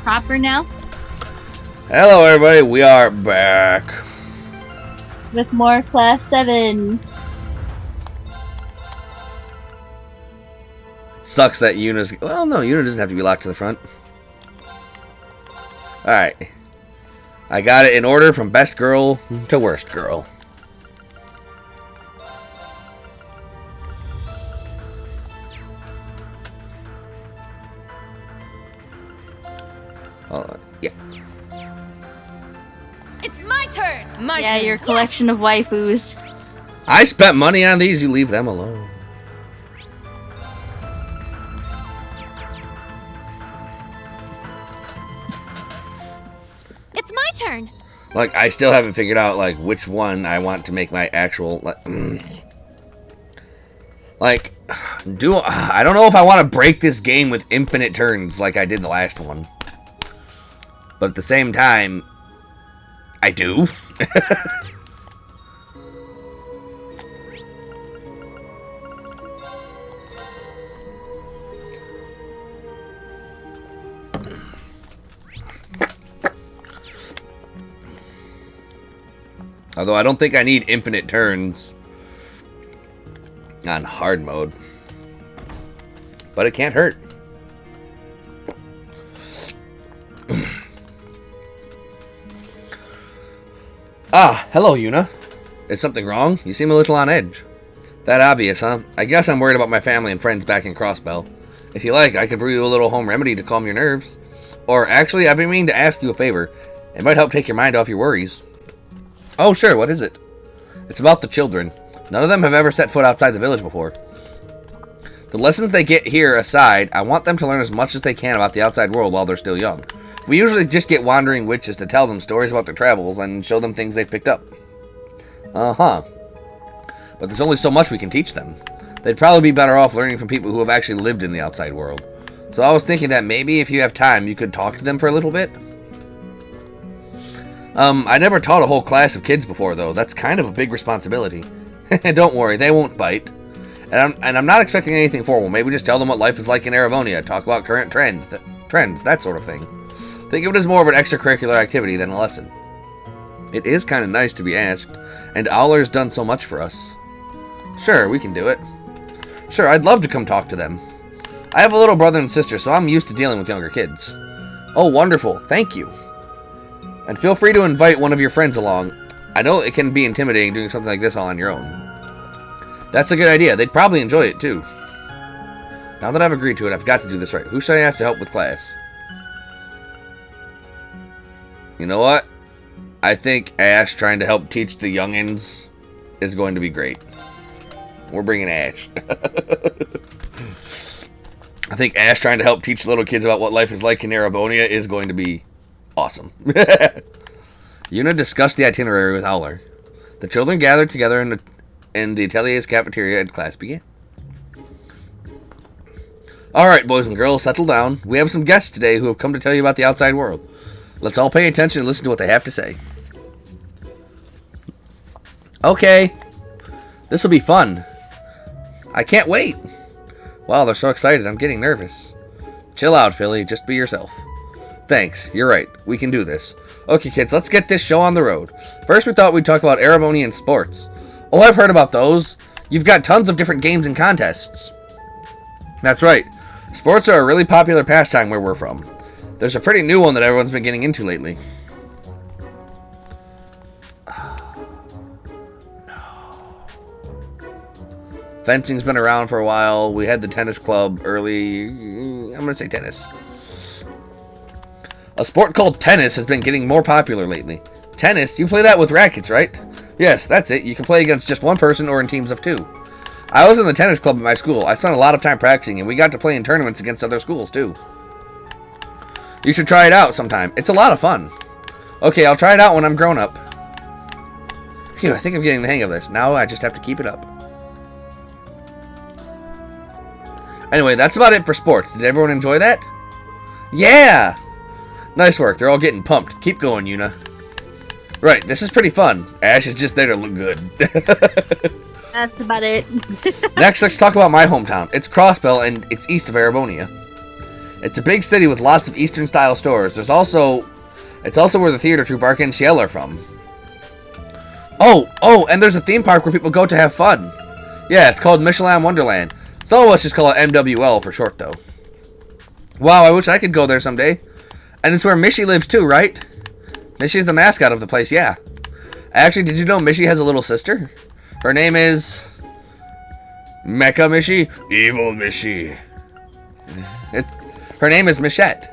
proper now. Hello, everybody. We are back with more Class 7. Sucks that Yuna's... Well, no, Yuna doesn't have to be locked to the front. Alright. I got it in order from best girl to worst girl. Yeah. It's my turn! My turn. Your collection of waifus. I spent money on these, you leave them alone. It's my turn! Like, I still haven't figured out, like, which one I want to make my actual... Like, I don't know if I want to break this game with infinite turns like I did the last one. But at the same time, I do. Although I don't think I need infinite turns on hard mode. But it can't hurt. Hello, Yuna. Is something wrong? You seem a little on edge. That obvious, huh? I guess I'm worried about my family and friends back in Crossbell. If you like, I could brew you a little home remedy to calm your nerves. Or, actually, I've been meaning to ask you a favor. It might help take your mind off your worries. Oh, sure, what is it? It's about the children. None of them have ever set foot outside the village before. The lessons they get here aside, I want them to learn as much as they can about the outside world while they're still young. We usually just get wandering witches to tell them stories about their travels and show them things they've picked up. Uh-huh. But there's only so much we can teach them. They'd probably be better off learning from people who have actually lived in the outside world. So I was thinking that maybe if you have time, you could talk to them for a little bit. I never taught a whole class of kids before, though. That's kind of a big responsibility. Don't worry, they won't bite. And I'm not expecting anything formal. Maybe just tell them what life is like in Erebonia, talk about current trends, that sort of thing. Think of it as more of an extracurricular activity than a lesson. It is kind of nice to be asked, and Owler's done so much for us. Sure, we can do it. Sure, I'd love to come talk to them. I have a little brother and sister, so I'm used to dealing with younger kids. Oh, wonderful. Thank you. And feel free to invite one of your friends along. I know it can be intimidating doing something like this all on your own. That's a good idea. They'd probably enjoy it, too. Now that I've agreed to it, I've got to do this right. Who should I ask to help with class? You know what? I think Ash trying to help teach the youngins is going to be great. We're bringing Ash. I think Ash trying to help teach little kids about what life is like in Erebonia is going to be awesome. Yuna discussed the itinerary with Owler. The children gathered together in the atelier's cafeteria and class began. Alright, boys and girls, settle down. We have some guests today who have come to tell you about the outside world. Let's all pay attention and listen to what they have to say. Okay. This will be fun. I can't wait. Wow, they're so excited. I'm getting nervous. Chill out, Philly. Just be yourself. Thanks. You're right. We can do this. Okay, kids, let's get this show on the road. First, we thought we'd talk about Erebonian sports. Oh, I've heard about those. You've got tons of different games and contests. That's right. Sports are a really popular pastime where we're from. There's a pretty new one that everyone's been getting into lately. Fencing's been around for a while. We had the tennis club early. I'm going to say tennis. A sport called tennis has been getting more popular lately. Tennis? You play that with rackets, right? Yes, that's it. You can play against just one person or in teams of two. I was in the tennis club at my school. I spent a lot of time practicing, and we got to play in tournaments against other schools, too. You should try it out sometime. It's a lot of fun. Okay, I'll try it out when I'm grown up. Phew, I think I'm getting the hang of this. Now I just have to keep it up. Anyway, that's about it for sports. Did everyone enjoy that? Yeah! Nice work. They're all getting pumped. Keep going, Yuna. Right, this is pretty fun. Ash is just there to look good. That's about it. Next, let's talk about my hometown. It's Crossbell, and it's east of Erebonia. It's a big city with lots of Eastern-style stores. It's also where the theater troupe Arc and Ciel are from. Oh, and there's a theme park where people go to have fun. Yeah, it's called Michelin Wonderland. Some of us just call it MWL for short, though. Wow, I wish I could go there someday. And it's where Mishy lives, too, right? Mishy's the mascot of the place, yeah. Actually, did you know Mishy has a little sister? Her name is... Mecha Mishy? Evil Mishy. Her name is Michette.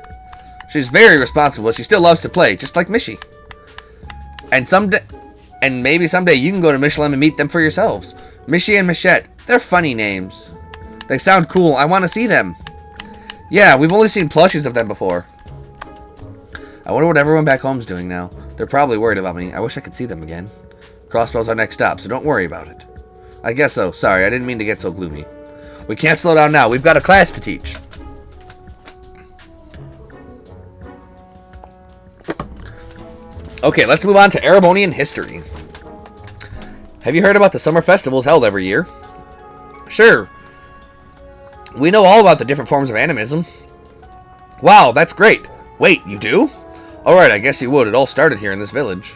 She's very responsible. She still loves to play, just like Mishy. And maybe someday you can go to Michelin and meet them for yourselves. Mishy and Michette. They're funny names. They sound cool. I want to see them. Yeah, we've only seen plushies of them before. I wonder what everyone back home's doing now. They're probably worried about me. I wish I could see them again. Crossbell's our next stop, so don't worry about it. I guess so. Sorry, I didn't mean to get so gloomy. We can't slow down now. We've got a class to teach. Okay, let's move on to Erebonian history. Have you heard about the summer festivals held every year? Sure. We know all about the different forms of animism. Wow, that's great. Wait, you do? Alright, I guess you would. It all started here in this village.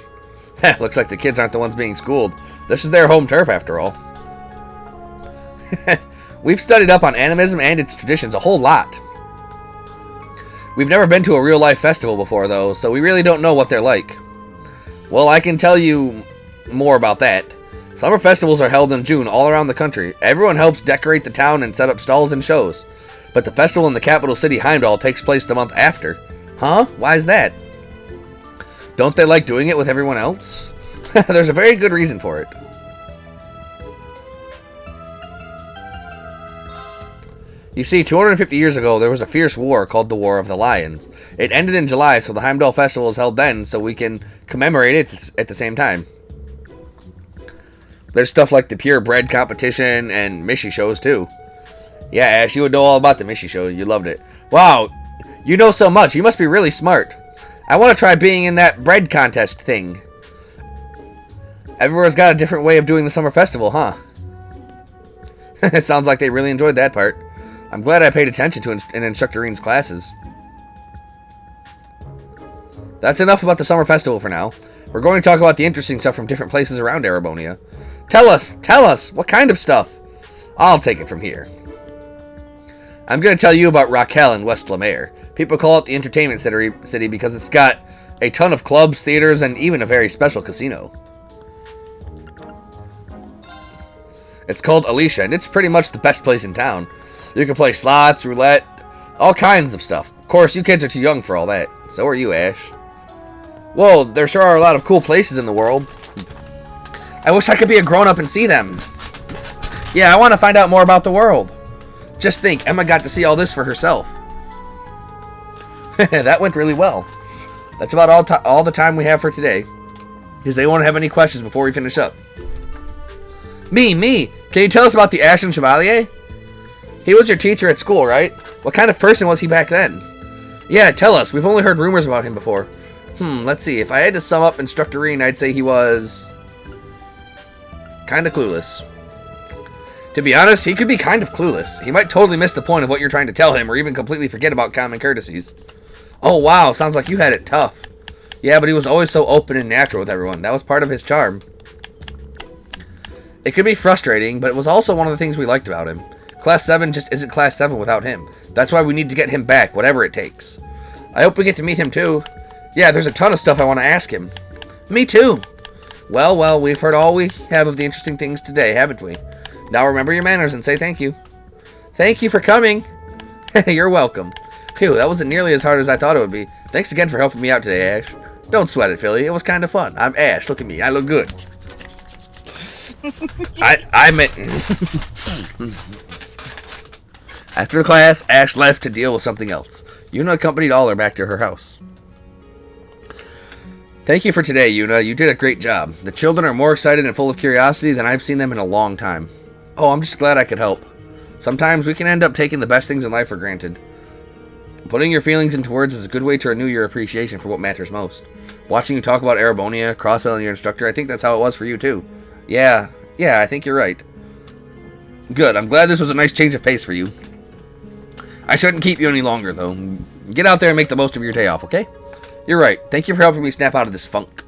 Heh, looks like the kids aren't the ones being schooled. This is their home turf, after all. We've studied up on animism and its traditions a whole lot. We've never been to a real-life festival before, though, so we really don't know what they're like. Well, I can tell you more about that. Summer festivals are held in June all around the country. Everyone helps decorate the town and set up stalls and shows. But the festival in the capital city, Heimdall, takes place the month after. Huh? Why is that? Don't they like doing it with everyone else? There's a very good reason for it. You see, 250 years ago, there was a fierce war called the War of the Lions. It ended in July, so the Heimdall Festival is held then, so we can commemorate it at the same time. There's stuff like the purebred competition and Mishy shows, too. Yeah, Ash, you would know all about the Mishy show. You loved it. Wow, you know so much. You must be really smart. I want to try being in that bread contest thing. Everyone's got a different way of doing the summer festival, huh? It sounds like they really enjoyed that part. I'm glad I paid attention to in Instructor Reen's classes. That's enough about the summer festival for now. We're going to talk about the interesting stuff from different places around Erebonia. Tell us, what kind of stuff? I'll take it from here. I'm going to tell you about Raquel in West Lemaire. People call it the entertainment city because it's got a ton of clubs, theaters, and even a very special casino. It's called Alicia, and it's pretty much the best place in town. You can play slots, roulette, all kinds of stuff. Of course, you kids are too young for all that. So are you, Ash. Whoa, there sure are a lot of cool places in the world. I wish I could be a grown-up and see them. Yeah, I want to find out more about the world. Just think, Emma got to see all this for herself. That went really well. That's about all the time we have for today. Does anyone have any questions before we finish up? Me! Can you tell us about the Ashen Chevalier? He was your teacher at school, right? What kind of person was he back then? Yeah, tell us. We've only heard rumors about him before. Let's see. If I had to sum up Instructor Reen, I'd say he was... kinda clueless. To be honest, he could be kind of clueless. He might totally miss the point of what you're trying to tell him, or even completely forget about common courtesies. Oh, wow. Sounds like you had it tough. Yeah, but he was always so open and natural with everyone. That was part of his charm. It could be frustrating, but it was also one of the things we liked about him. Class 7 just isn't Class 7 without him. That's why we need to get him back, whatever it takes. I hope we get to meet him too. Yeah, there's a ton of stuff I want to ask him. Me too. Well, we've heard all we have of the interesting things today, haven't we? Now remember your manners and say thank you. Thank you for coming. You're welcome. Phew, that wasn't nearly as hard as I thought it would be. Thanks again for helping me out today, Ash. Don't sweat it, Philly. It was kind of fun. I'm Ash. Look at me. I look good. I meant... After class, Ash left to deal with something else. Yuna accompanied Aller back to her house. Thank you for today, Yuna. You did a great job. The children are more excited and full of curiosity than I've seen them in a long time. Oh, I'm just glad I could help. Sometimes we can end up taking the best things in life for granted. Putting your feelings into words is a good way to renew your appreciation for what matters most. Watching you talk about Erebonia, Crossbell, and your instructor, I think that's how it was for you, too. Yeah, I think you're right. Good, I'm glad this was a nice change of pace for you. I shouldn't keep you any longer, though. Get out there and make the most of your day off, okay? You're right. Thank you for helping me snap out of this funk.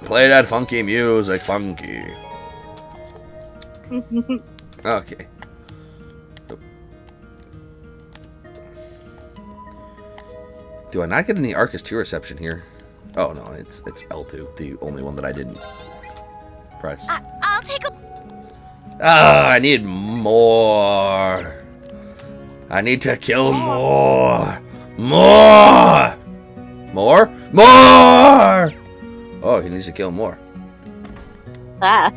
Play that funky music, funky. Okay. Do I not get any Arcus 2 reception here? Oh no, it's L2, the only one that I didn't press. I'll take a... Ah, I need more. I need to kill more. More! More? More! Oh, he needs to kill more. Ah.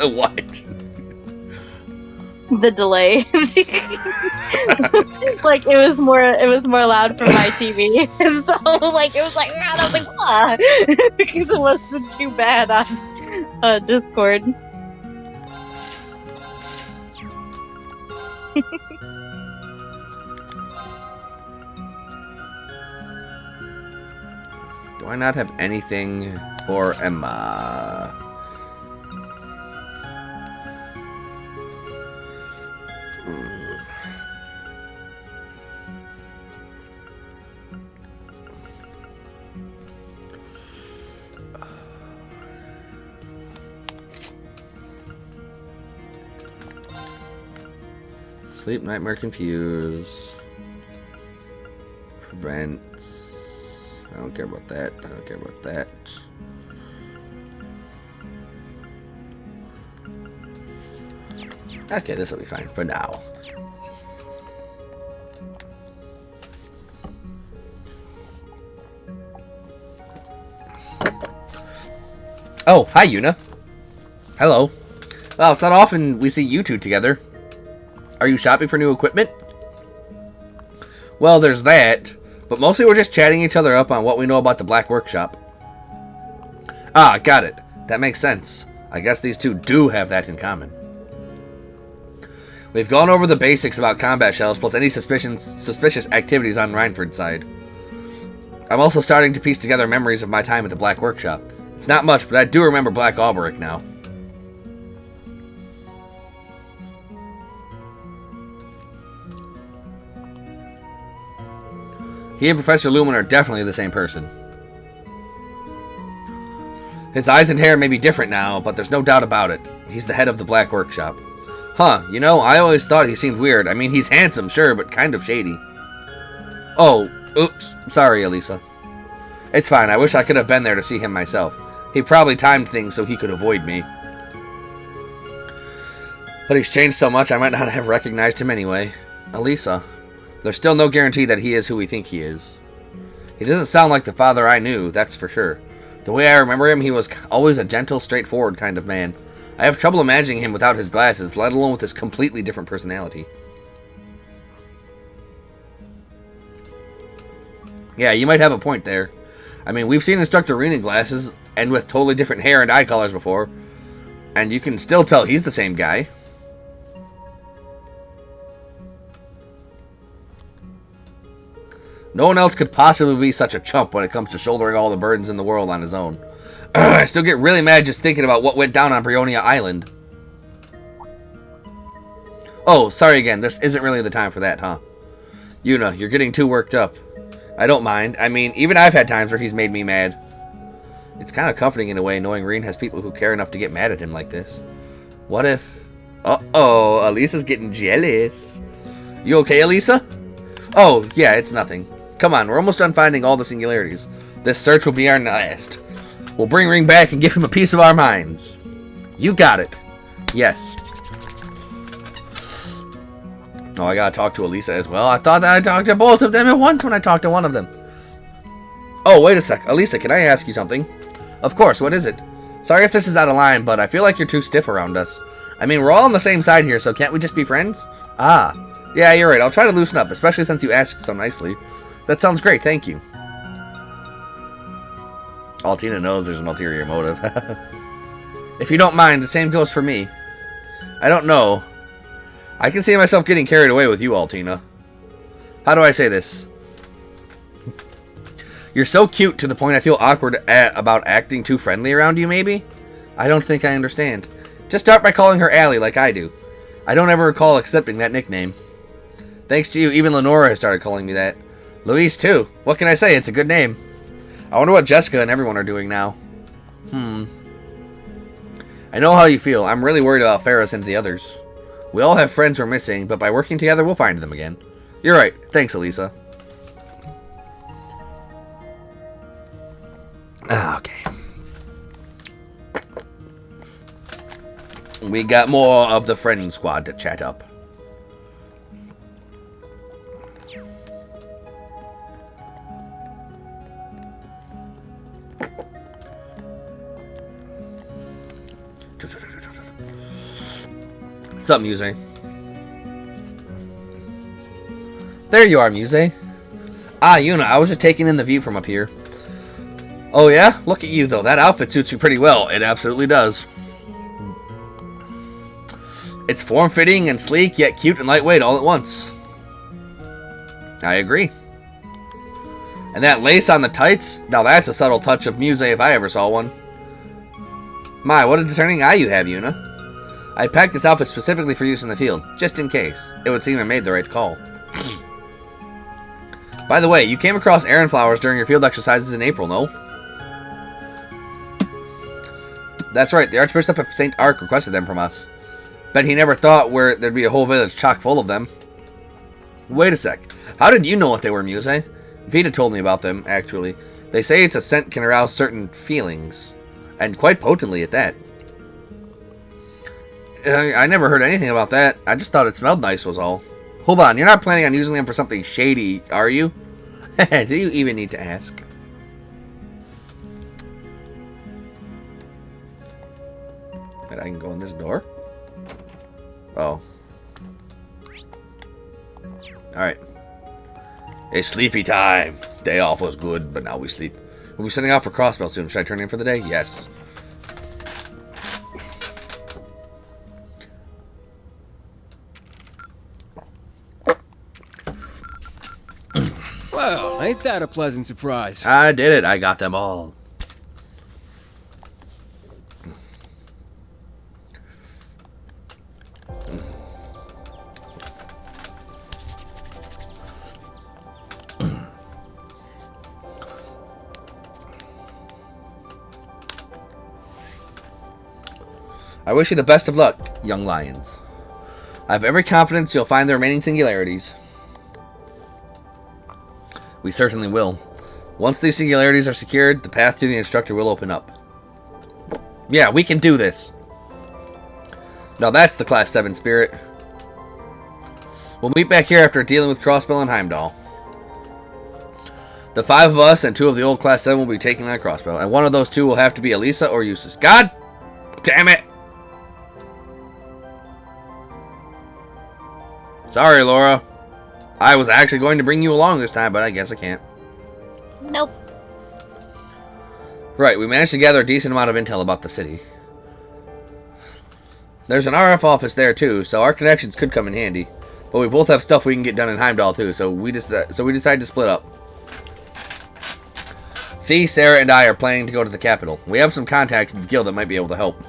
What? The delay. Like it was more loud from my TV. And so like it was like, and I was like, ah, because it wasn't too bad on Discord. Do I not have anything for Emma? Sleep, nightmare, confuse. Prevents. I don't care about that. I don't care about that. Okay, this will be fine for now. Oh, hi, Yuna. Hello. Well, it's not often we see you two together. Are you shopping for new equipment? Well, there's that, but mostly we're just chatting each other up on what we know about the Black Workshop. Ah, got it. That makes sense. I guess these two do have that in common. We've gone over the basics about combat shells, plus any suspicious activities on Reinford's side. I'm also starting to piece together memories of my time at the Black Workshop. It's not much, but I do remember Black Alberic now. He and Professor Lumen are definitely the same person. His eyes and hair may be different now, but there's no doubt about it. He's the head of the Black Workshop. Huh, you know, I always thought he seemed weird. I mean, he's handsome, sure, but kind of shady. Oh, oops. Sorry, Elisa. It's fine. I wish I could have been there to see him myself. He probably timed things so he could avoid me. But he's changed so much I might not have recognized him anyway. Elisa. There's still no guarantee that he is who we think he is. He doesn't sound like the father I knew, that's for sure. The way I remember him, he was always a gentle, straightforward kind of man. I have trouble imagining him without his glasses, let alone with his completely different personality. Yeah, you might have a point there. I mean, we've seen Instructor Rin in glasses, and with totally different hair and eye colors before, and you can still tell he's the same guy. No one else could possibly be such a chump when it comes to shouldering all the burdens in the world on his own. I still get really mad just thinking about what went down on Brionia Island. Oh, sorry again. This isn't really the time for that, huh? Yuna, you're getting too worked up. I don't mind. I mean, even I've had times where he's made me mad. It's kind of comforting in a way knowing Rin has people who care enough to get mad at him like this. What if... Uh-oh, Elisa's getting jealous. You okay, Elisa? Oh, yeah, it's nothing. Come on, we're almost done finding all the singularities. This search will be our last. We'll bring Ring back and give him a piece of our minds. You got it. Yes. Oh, I gotta talk to Elisa as well. I thought that I talked to both of them at once when I talked to one of them. Oh, wait a sec. Elisa, can I ask you something? Of course, what is it? Sorry if this is out of line, but I feel like you're too stiff around us. I mean, we're all on the same side here, so can't we just be friends? Ah. Yeah, you're right. I'll try to loosen up, especially since you asked so nicely. That sounds great, thank you. Altina knows there's an ulterior motive. If you don't mind, the same goes for me. I don't know. I can see myself getting carried away with you, Altina. How do I say this? You're so cute to the point I feel awkward about acting too friendly around you, maybe? I don't think I understand. Just start by calling her Allie like I do. I don't ever recall accepting that nickname. Thanks to you, even Lenora has started calling me that. Louise, too. What can I say? It's a good name. I wonder what Jessica and everyone are doing now. I know how you feel. I'm really worried about Ferris and the others. We all have friends who are missing, but by working together, we'll find them again. You're right. Thanks, Elisa. Okay. We got more of the friend squad to chat up. What's up, Muse? There you are, Muse. Ah, Yuna, I was just taking in the view from up here. Oh yeah? Look at you, though. That outfit suits you pretty well. It absolutely does. It's form-fitting and sleek, yet cute and lightweight all at once. I agree. And that lace on the tights? Now that's a subtle touch of Muse if I ever saw one. My, what a discerning eye you have, Yuna. I packed this outfit specifically for use in the field, just in case. It would seem I made the right call. By the way, you came across Aran flowers during your field exercises in April, no? That's right, the Archbishop of St. Ark requested them from us. Bet he never thought there'd be a whole village chock full of them. Wait a sec. How did you know what they were, Muse? Vita told me about them, actually. They say it's a scent can arouse certain feelings. And quite potently at that. I never heard anything about that. I just thought it smelled nice was all. Hold on, you're not planning on using them for something shady, are you? Do you even need to ask? And I can go in this door? Oh. Alright. It's sleepy time. Day off was good, but now we sleep. We'll be setting out for Crossbell soon. Should I turn in for the day? Yes. Well, ain't that a pleasant surprise? I did it. I got them all. I wish you the best of luck, young lions. I have every confidence you'll find the remaining singularities. We certainly will. Once these singularities are secured, the path to the instructor will open up. Yeah, we can do this. Now that's the Class 7 spirit. We'll meet back here after dealing with Crossbell and Heimdall. The 5 of us and 2 of the old Class 7 will be taking on Crossbell, and one of those 2 will have to be Elisa or Eustace. God damn it! Sorry, Laura. I was actually going to bring you along this time, but I guess I can't. Nope. Right, we managed to gather a decent amount of intel about the city. There's an RF office there too, so our connections could come in handy. But we both have stuff we can get done in Heimdall too, so we decided to split up. Fee, Sarah, and I are planning to go to the capital. We have some contacts in the guild that might be able to help.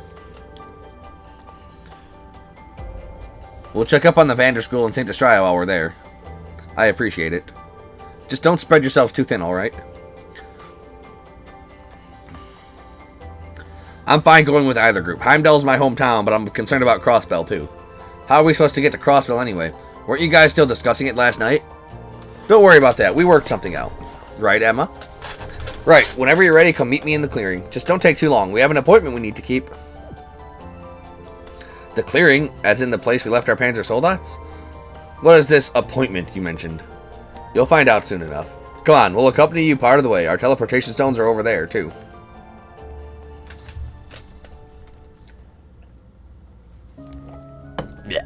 We'll check up on the Vanderschool and St. Destria while we're there. I appreciate it. Just don't spread yourselves too thin, alright? I'm fine going with either group. Heimdall's my hometown, but I'm concerned about Crossbell too. How are we supposed to get to Crossbell anyway? Weren't you guys still discussing it last night? Don't worry about that. We worked something out. Right, Emma? Right. Whenever you're ready, come meet me in the clearing. Just don't take too long. We have an appointment we need to keep. The clearing, as in the place we left our Panzer Soldats? What is this appointment you mentioned? You'll find out soon enough. Come on, we'll accompany you part of the way. Our teleportation stones are over there, too. Yeah.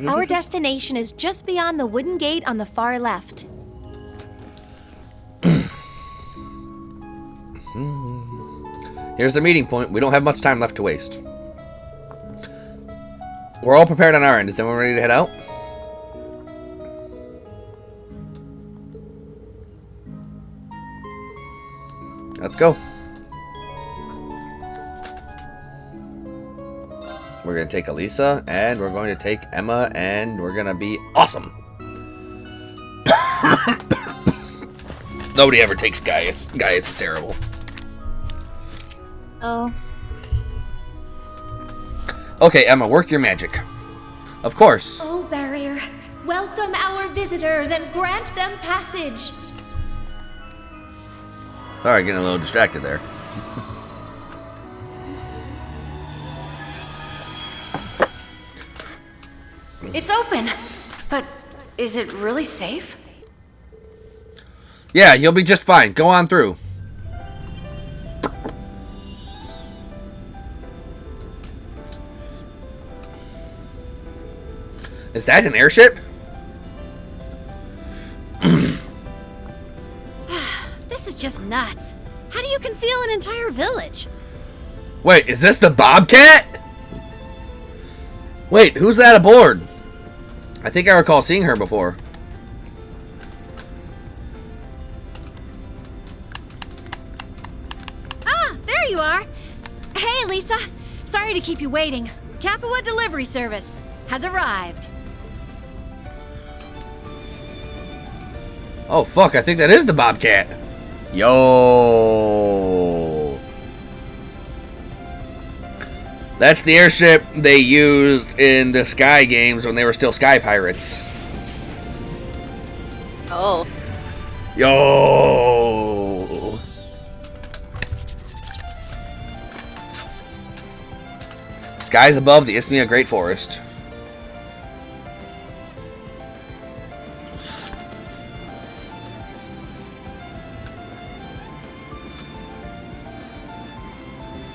Our destination is just beyond the wooden gate on the far left. Here's the meeting point. We don't have much time left to waste. We're all prepared on our end. Is everyone ready to head out? Let's go. We're going to take Elisa, and we're going to take Emma, and we're going to be awesome. Nobody ever takes Gaius. Gaius is terrible. Oh. Okay, Emma, work your magic. Of course. Oh, barrier, welcome our visitors and grant them passage. Sorry, getting a little distracted there. It's open, but is it really safe? Yeah, you'll be just fine. Go on through. Is that an airship? This is just nuts. How do you conceal an entire village? Wait, is this the Bobcat? Wait, who's that aboard? I think I recall seeing her before. Ah, there you are. Hey, Lisa. Sorry to keep you waiting. Capua Delivery Service has arrived. Oh, fuck, I think that is the Bobcat. Yo. That's the airship they used in the Sky games when they were still Sky Pirates. Oh. Yo. Skies above the Isthmia Great Forest.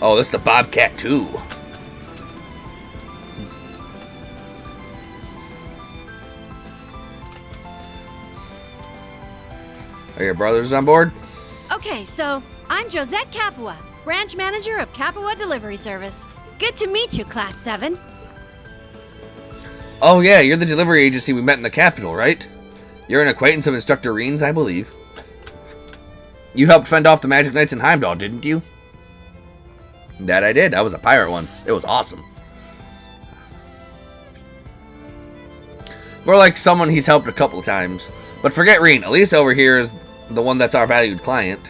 Oh, this is the Bobcat 2. Are your brothers on board? Okay, so I'm Josette Capua, branch manager of Capua Delivery Service. Good to meet you, Class 7. Oh yeah, you're the delivery agency we met in the capital, right? You're an acquaintance of Instructor Reens, I believe. You helped fend off the Magic Knights in Heimdall, didn't you? That I did. I was a pirate once. It was awesome. More like someone he's helped a couple of times. But forget Reen. Elisa over here is the one that's our valued client.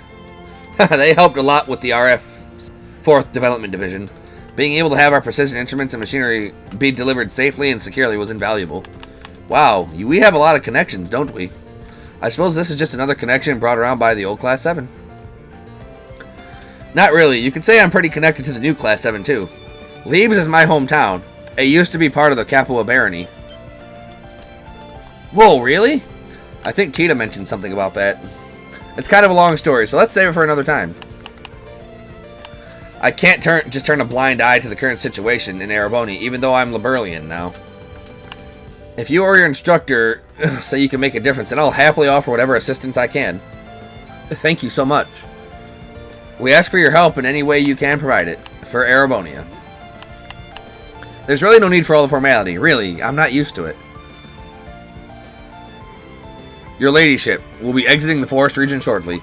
They helped a lot with the RF 4th Development Division. Being able to have our precision instruments and machinery be delivered safely and securely was invaluable. Wow, we have a lot of connections, don't we? I suppose this is just another connection brought around by the old Class 7. Not really. You could say I'm pretty connected to the new Class 7 too. Leaves is my hometown. It used to be part of the Capua Barony. Whoa, really? I think Tita mentioned something about that. It's kind of a long story, so let's save it for another time. I can't just turn a blind eye to the current situation in Ereboni, even though I'm Liberlian now. If you or your instructor say you can make a difference, then I'll happily offer whatever assistance I can. Thank you so much. We ask for your help in any way you can provide it, for Erebonia. There's really no need for all the formality, really, I'm not used to it. Your ladyship will be exiting the forest region shortly.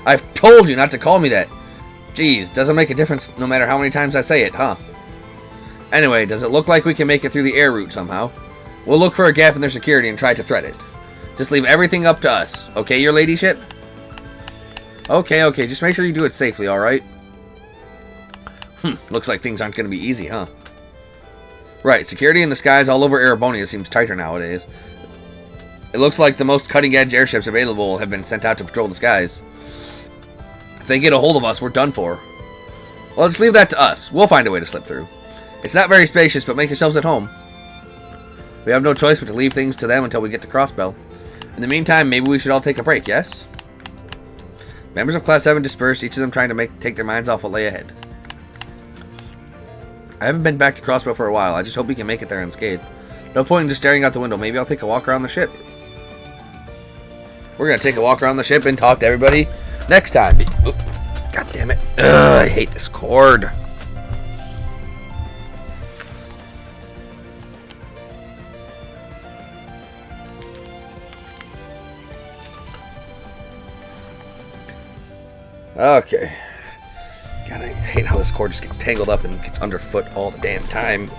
I've told you not to call me that. Jeez, doesn't make a difference no matter how many times I say it, huh? Anyway, does it look like we can make it through the air route somehow? We'll look for a gap in their security and try to thread it. Just leave everything up to us, okay, your ladyship? Okay, just make sure you do it safely, alright? Looks like things aren't going to be easy, huh? Right, security in the skies all over Erebonia seems tighter nowadays. It looks like the most cutting-edge airships available have been sent out to patrol the skies. If they get a hold of us, we're done for. Well, just leave that to us. We'll find a way to slip through. It's not very spacious, but make yourselves at home. We have no choice but to leave things to them until we get to Crossbell. In the meantime, maybe we should all take a break, yes? Members of Class 7 dispersed, each of them trying to take their minds off what lay ahead. I haven't been back to Crossbell for a while. I just hope we can make it there unscathed. No point in just staring out the window. Maybe I'll take a walk around the ship. We're going to take a walk around the ship and talk to everybody next time. Oop. God damn it. Ugh, I hate this cord. Okay. God, I hate how this cord just gets tangled up and gets underfoot all the damn time.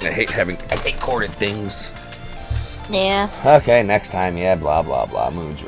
I hate corded things. Yeah. Okay, next time, yeah, blah, blah, blah. Moon's